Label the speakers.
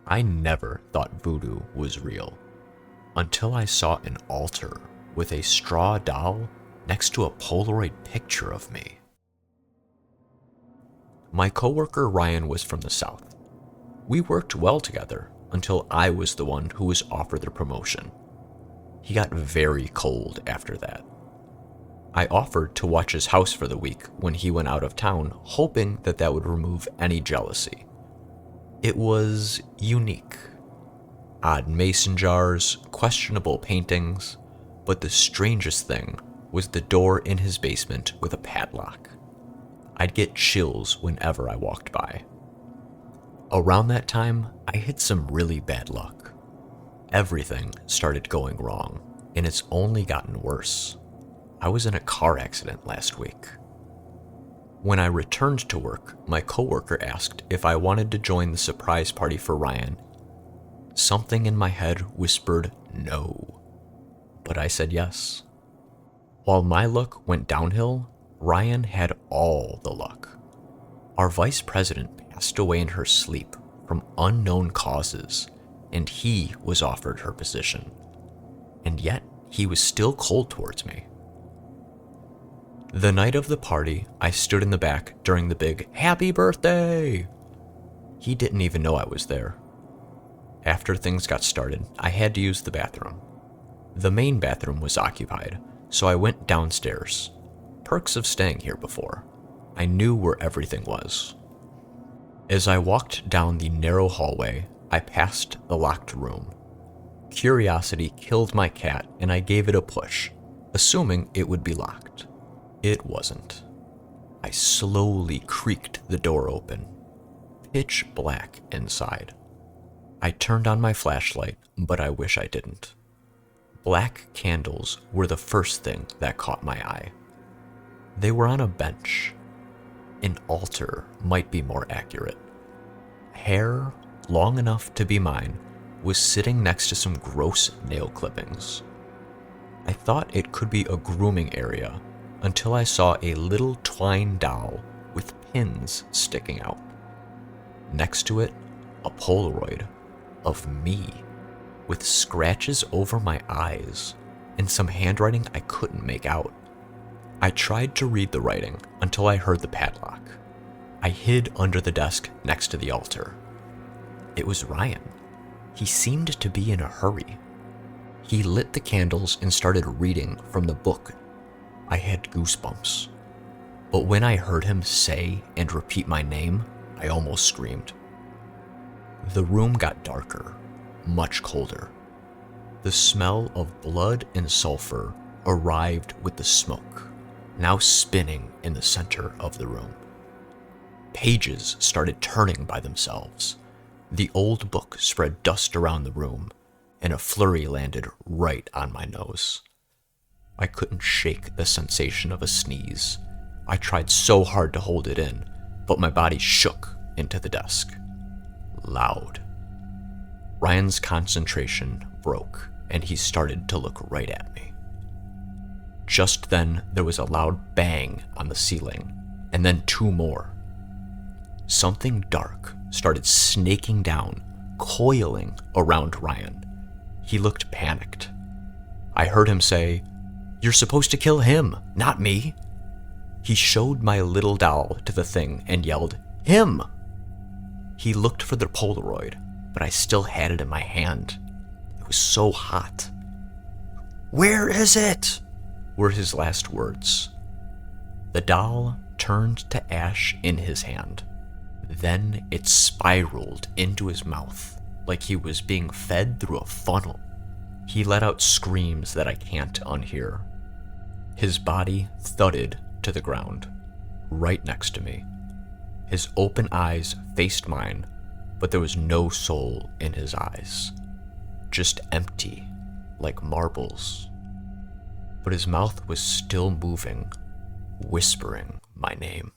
Speaker 1: I never thought voodoo was real until I saw an altar with a straw doll next to a Polaroid picture of me. My coworker Ryan was from the South. We worked well together until I was the one who was offered the promotion. He got very cold after that. I offered to watch his house for the week when he went out of town, hoping that that would remove any jealousy. It was unique. Odd mason jars, questionable paintings, but the strangest thing was the door in his basement with a padlock. I'd get chills whenever I walked by. Around that time, I hit some really bad luck. Everything started going wrong, and it's only gotten worse. I was in a car accident last week. When I returned to work, my coworker asked if I wanted to join the surprise party for Ryan. Something in my head whispered no, but I said yes. While my luck went downhill, Ryan had all the luck. Our vice president passed away in her sleep from unknown causes, and he was offered her position. And yet, he was still cold towards me. The night of the party, I stood in the back during the big "Happy Birthday!" He didn't even know I was there. After things got started, I had to use the bathroom. The main bathroom was occupied, so I went downstairs. Perks of staying here before. I knew where everything was. As I walked down the narrow hallway, I passed the locked room. Curiosity killed my cat, and I gave it a push, assuming it would be locked. It wasn't. I slowly creaked the door open. Pitch black inside. I turned on my flashlight, but I wish I didn't. Black candles were the first thing that caught my eye. They were on a bench. An altar might be more accurate. Hair, long enough to be mine, was sitting next to some gross nail clippings. I thought it could be a grooming area until I saw a little twine doll with pins sticking out. Next to it, a Polaroid of me with scratches over my eyes and some handwriting I couldn't make out. I tried to read the writing until I heard the padlock. I hid under the desk next to the altar. It was Ryan. He seemed to be in a hurry. He lit the candles and started reading from the book. I had goosebumps. But when I heard him say and repeat my name, I almost screamed. The room got darker, much colder. The smell of blood and sulfur arrived with the smoke, now spinning in the center of the room. Pages started turning by themselves. The old book spread dust around the room, and a flurry landed right on my nose. I couldn't shake the sensation of a sneeze. I tried so hard to hold it in, but my body shook into the desk. Loud. Ryan's concentration broke, and he started to look right at me. Just then, there was a loud bang on the ceiling, and then two more. Something dark started snaking down, coiling around Ryan. He looked panicked. I heard him say, "You're supposed to kill him, not me." He showed my little doll to the thing and yelled, "Him!" He looked for the Polaroid, but I still had it in my hand. It was so hot. "Where is it?" were his last words. The doll turned to ash in his hand. Then it spiraled into his mouth like he was being fed through a funnel. He let out screams that I can't unhear. His body thudded to the ground, right next to me. His open eyes faced mine, but there was no soul in his eyes. Just empty, like marbles. But his mouth was still moving, whispering my name.